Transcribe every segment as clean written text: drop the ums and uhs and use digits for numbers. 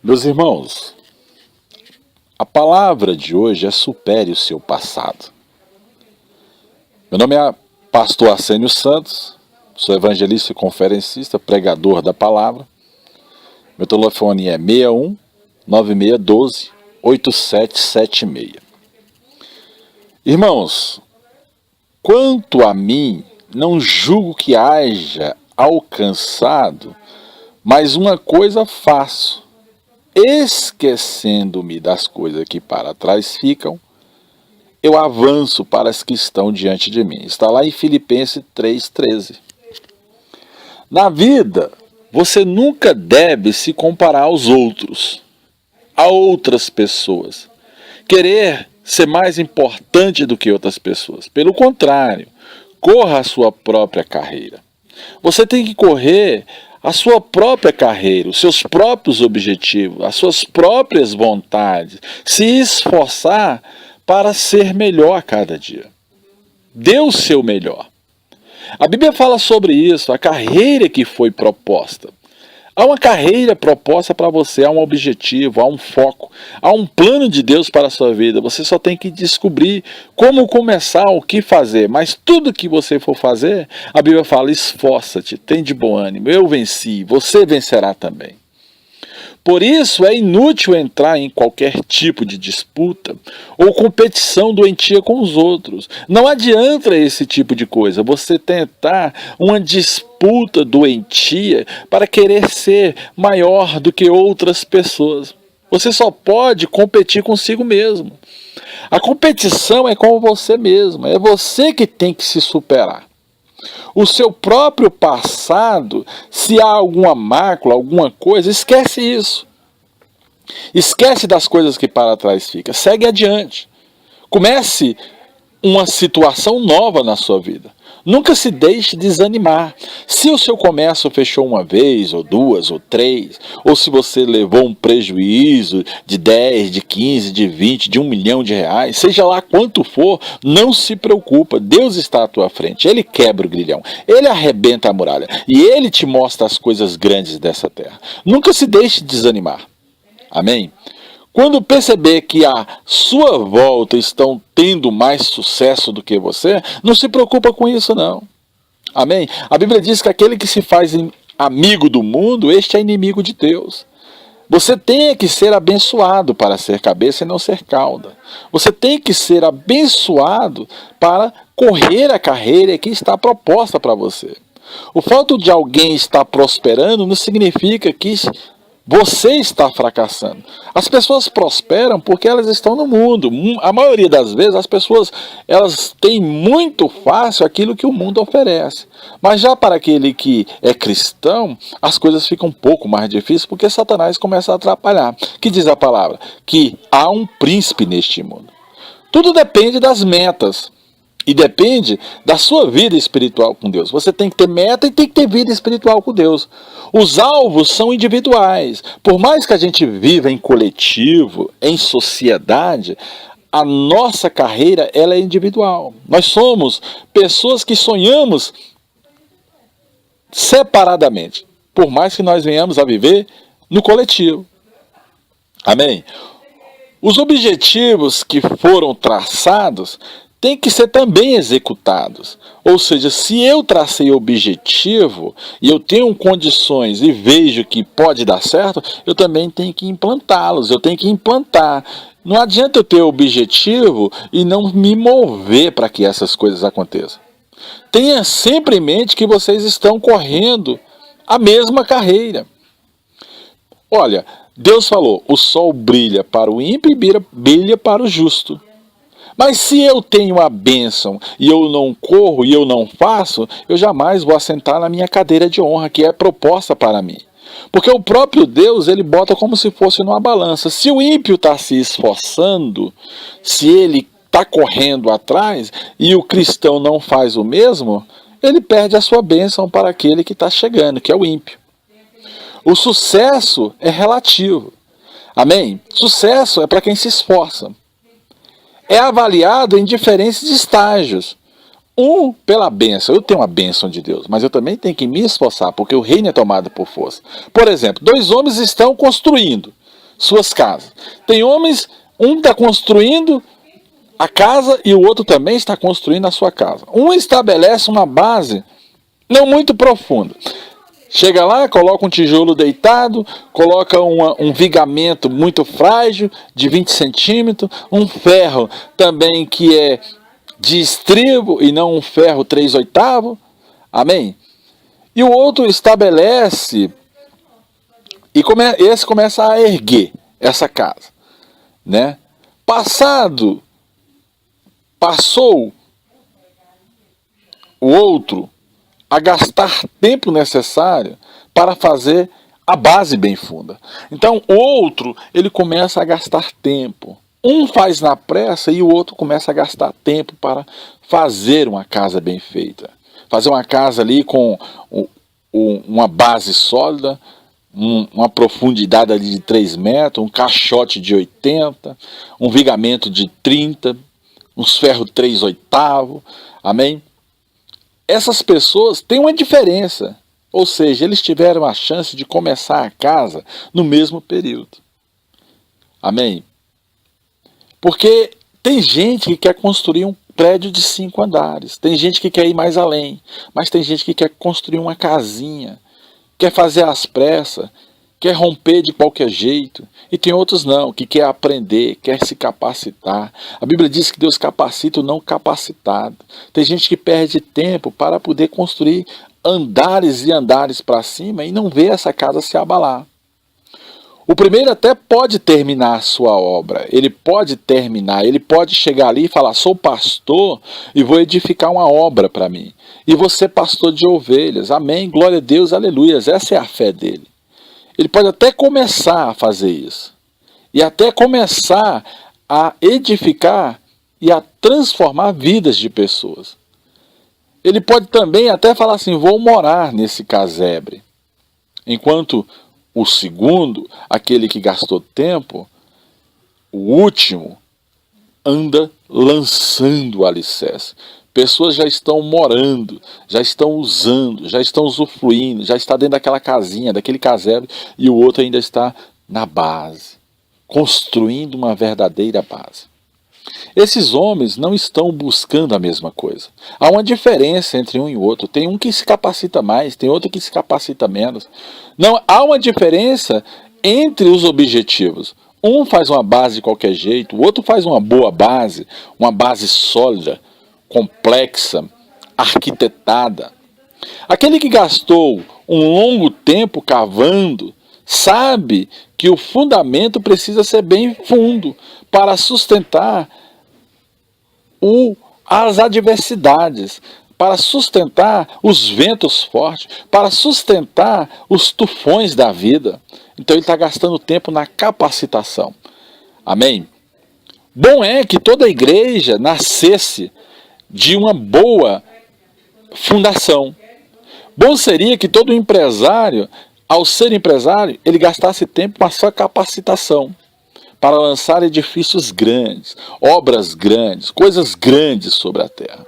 Meus irmãos, a palavra de hoje é supere o seu passado. Meu nome é pastor Arsênio Santos, sou evangelista e conferencista, pregador da palavra. Meu telefone é 61 9612 8776. Irmãos, quanto a mim, não julgo que haja alcançado, mas uma coisa faço, esquecendo-me das coisas que para trás ficam, eu avanço para as que estão diante de mim. Está lá em Filipenses 3,13. Na vida, você nunca deve se comparar aos outros, a outras pessoas. Querer ser mais importante do que outras pessoas. Pelo contrário, corra a sua própria carreira. Você tem que correr a sua própria carreira, os seus próprios objetivos, as suas próprias vontades, se esforçar para ser melhor a cada dia. Dê o seu melhor. A Bíblia fala sobre isso, a carreira que foi proposta. Há uma carreira proposta para você, há um objetivo, há um foco, há um plano de Deus para a sua vida. Você só tem que descobrir como começar, o que fazer. Mas tudo que você for fazer, a Bíblia fala, esforça-te, tem de bom ânimo. Eu venci, você vencerá também. Por isso é inútil entrar em qualquer tipo de disputa ou competição doentia com os outros. Não adianta esse tipo de coisa, você tentar uma disputa doentia para querer ser maior do que outras pessoas. Você só pode competir consigo mesmo. A competição é com você mesmo, é você que tem que se superar. O seu próprio passado, se há alguma mácula, alguma coisa, esquece isso. Esquece das coisas que para trás ficam. Segue adiante. Comece uma situação nova na sua vida. Nunca se deixe desanimar. Se o seu comércio fechou uma vez, ou duas, ou três, ou se você levou um prejuízo de 10, de 15, de 20, de 1 milhão de reais, seja lá quanto for, não se preocupa. Deus está à tua frente. Ele quebra o grilhão. Ele arrebenta a muralha. E Ele te mostra as coisas grandes dessa terra. Nunca se deixe desanimar. Amém? Quando perceber que à sua volta estão tendo mais sucesso do que você, não se preocupa com isso não. Amém? A Bíblia diz que aquele que se faz amigo do mundo, este é inimigo de Deus. Você tem que ser abençoado para ser cabeça e não ser cauda. Você tem que ser abençoado para correr a carreira que está proposta para você. O fato de alguém estar prosperando não significa que você está fracassando. As pessoas prosperam porque elas estão no mundo. A maioria das vezes as pessoas elas têm muito fácil aquilo que o mundo oferece. Mas já para aquele que é cristão, as coisas ficam um pouco mais difíceis porque Satanás começa a atrapalhar. Que diz a palavra? Que há um príncipe neste mundo. Tudo depende das metas. E depende da sua vida espiritual com Deus. Você tem que ter meta e tem que ter vida espiritual com Deus. Os alvos são individuais. Por mais que a gente viva em coletivo, em sociedade, a nossa carreira ela é individual. Nós somos pessoas que sonhamos separadamente. Por mais que nós venhamos a viver no coletivo. Amém? Os objetivos que foram traçados tem que ser também executados. Ou seja, se eu tracei objetivo e eu tenho condições e vejo que pode dar certo, eu também tenho que implantá-los, eu tenho que implantar. Não adianta eu ter objetivo e não me mover para que essas coisas aconteçam. Tenha sempre em mente que vocês estão correndo a mesma carreira. Olha, Deus falou, o sol brilha para o ímpio e brilha para o justo. Mas se eu tenho a bênção e eu não corro e eu não faço, eu jamais vou assentar na minha cadeira de honra, que é proposta para mim. Porque o próprio Deus, ele bota como se fosse numa balança. Se o ímpio está se esforçando, se ele está correndo atrás e o cristão não faz o mesmo, ele perde a sua bênção para aquele que está chegando, que é o ímpio. O sucesso é relativo. Amém? Sucesso é para quem se esforça. É avaliado em diferentes estágios. Um, pela bênção. Eu tenho uma bênção de Deus, mas eu também tenho que me esforçar, porque o reino é tomado por força. Por exemplo, 2 homens estão construindo. suas casas. Tem homens, um está construindo a casa e o outro também está construindo a sua casa. Um estabelece uma base não muito profunda. Chega lá, coloca um tijolo deitado, coloca um vigamento muito frágil, de 20 centímetros, um ferro também que é de estribo e não um ferro 3/8. Amém? E o outro estabelece, e esse começa a erguer essa casa, né? Passou o outro a gastar tempo necessário para fazer a base bem funda. Então o outro, ele começa a gastar tempo. Um faz na pressa e o outro começa a gastar tempo para fazer uma casa bem feita. Fazer uma casa ali com uma base sólida, uma profundidade ali de 3 metros, um caixote de 80, um vigamento de 30, uns ferros 3/8, amém? Essas pessoas têm uma diferença, ou seja, eles tiveram a chance de começar a casa no mesmo período, amém? Porque tem gente que quer construir um prédio de 5 andares, tem gente que quer ir mais além, mas tem gente que quer construir uma casinha, quer fazer às pressas, quer romper de qualquer jeito. E tem outros não, que quer aprender, quer se capacitar. A Bíblia diz que Deus capacita o não capacitado. Tem gente que perde tempo para poder construir andares e andares para cima e não vê essa casa se abalar. O primeiro até pode terminar a sua obra, ele pode terminar, ele pode chegar ali e falar, sou pastor e vou edificar uma obra para mim. E você pastor de ovelhas, amém, glória a Deus, aleluia, essa é a fé dele. Ele pode até começar a fazer isso, e até começar a edificar e a transformar vidas de pessoas. Ele pode também até falar assim, vou morar nesse casebre, enquanto o segundo, aquele que gastou tempo, o último, anda lançando o alicerce. Pessoas já estão morando, já estão usando, já estão usufruindo, já está dentro daquela casinha, daquele casebre, e o outro ainda está na base, construindo uma verdadeira base. Esses homens não estão buscando a mesma coisa. Há uma diferença entre um e o outro. Tem um que se capacita mais, tem outro que se capacita menos. Não, há uma diferença entre os objetivos. Um faz uma base de qualquer jeito, o outro faz uma boa base, uma base sólida, complexa, arquitetada. Aquele que gastou um longo tempo cavando, sabe que o fundamento precisa ser bem fundo para sustentar as adversidades, para sustentar os ventos fortes, para sustentar os tufões da vida. Então ele está gastando tempo na capacitação. Amém? Bom é que toda a igreja nascesse de uma boa fundação. Bom seria que todo empresário, ao ser empresário, ele gastasse tempo com a sua capacitação para lançar edifícios grandes, obras grandes, coisas grandes sobre a terra.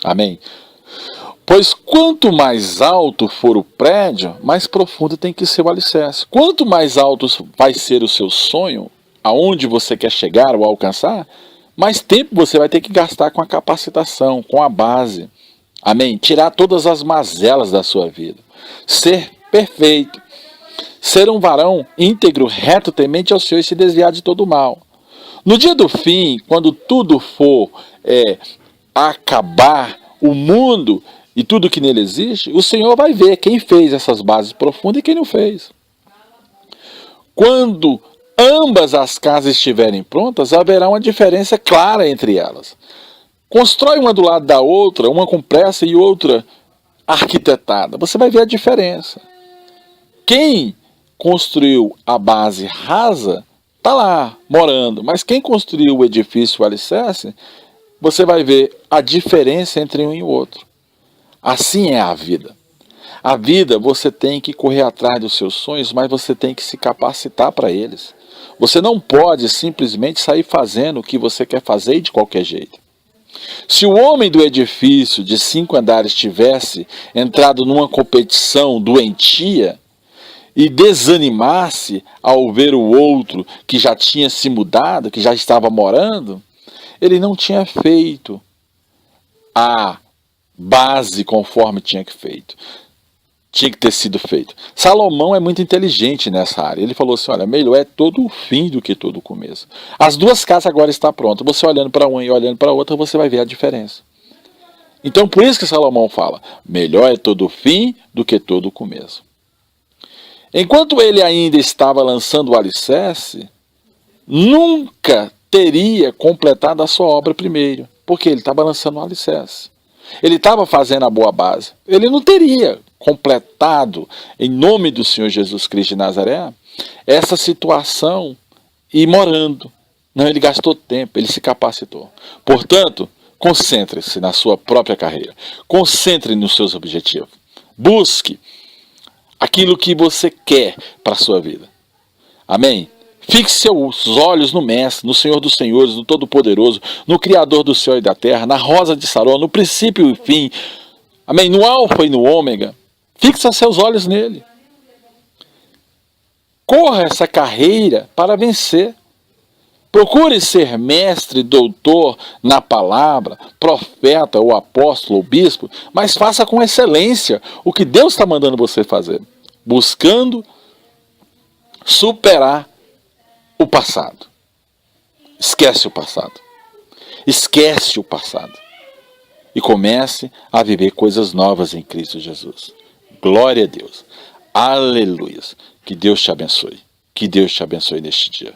Amém? Pois quanto mais alto for o prédio, mais profundo tem que ser o alicerce. Quanto mais alto vai ser o seu sonho, aonde você quer chegar ou alcançar, mais tempo você vai ter que gastar com a capacitação, com a base. Amém? Tirar todas as mazelas da sua vida. Ser perfeito. Ser um varão íntegro, reto, temente ao Senhor e se desviar de todo o mal. No dia do fim, quando tudo for acabar, o mundo e tudo que nele existe, o Senhor vai ver quem fez essas bases profundas e quem não fez. Quando ambas as casas estiverem prontas, haverá uma diferença clara entre elas. Constrói uma do lado da outra, uma com pressa e outra arquitetada. Você vai ver a diferença. Quem construiu a base rasa, está lá, morando. Mas quem construiu o edifício, o alicerce, você vai ver a diferença entre um e o outro. Assim é a vida. A vida, você tem que correr atrás dos seus sonhos, mas você tem que se capacitar para eles. Você não pode simplesmente sair fazendo o que você quer fazer de qualquer jeito. Se o homem do edifício de 5 andares tivesse entrado numa competição doentia, e desanimar-se ao ver o outro que já tinha se mudado, que já estava morando, ele não tinha feito a base conforme tinha que ter sido feito. Salomão é muito inteligente nessa área. Ele falou assim, olha, melhor é todo o fim do que todo o começo. As duas casas agora estão prontas. Você olhando para uma e olhando para a outra, você vai ver a diferença. Então, por isso que Salomão fala, melhor é todo o fim do que todo o começo. Enquanto ele ainda estava lançando o alicerce, nunca teria completado a sua obra primeiro, porque ele estava lançando o alicerce. Ele estava fazendo a boa base. Ele não teria completado, em nome do Senhor Jesus Cristo de Nazaré, essa situação e morando. Não, ele gastou tempo, ele se capacitou. Portanto, concentre-se na sua própria carreira. Concentre nos seus objetivos. Busque aquilo que você quer para a sua vida. Amém? Fixe seus olhos no Mestre, no Senhor dos Senhores, no Todo-Poderoso, no Criador do céu e da terra, na rosa de Saron, no princípio e fim. Amém? No alfa e no ômega. Fixa seus olhos nele. Corra essa carreira para vencer. Procure ser mestre, doutor na palavra, profeta ou apóstolo ou bispo, mas faça com excelência o que Deus está mandando você fazer, buscando superar o passado. Esquece o passado. Esquece o passado. E comece a viver coisas novas em Cristo Jesus. Glória a Deus. Aleluia. Que Deus te abençoe. Que Deus te abençoe neste dia.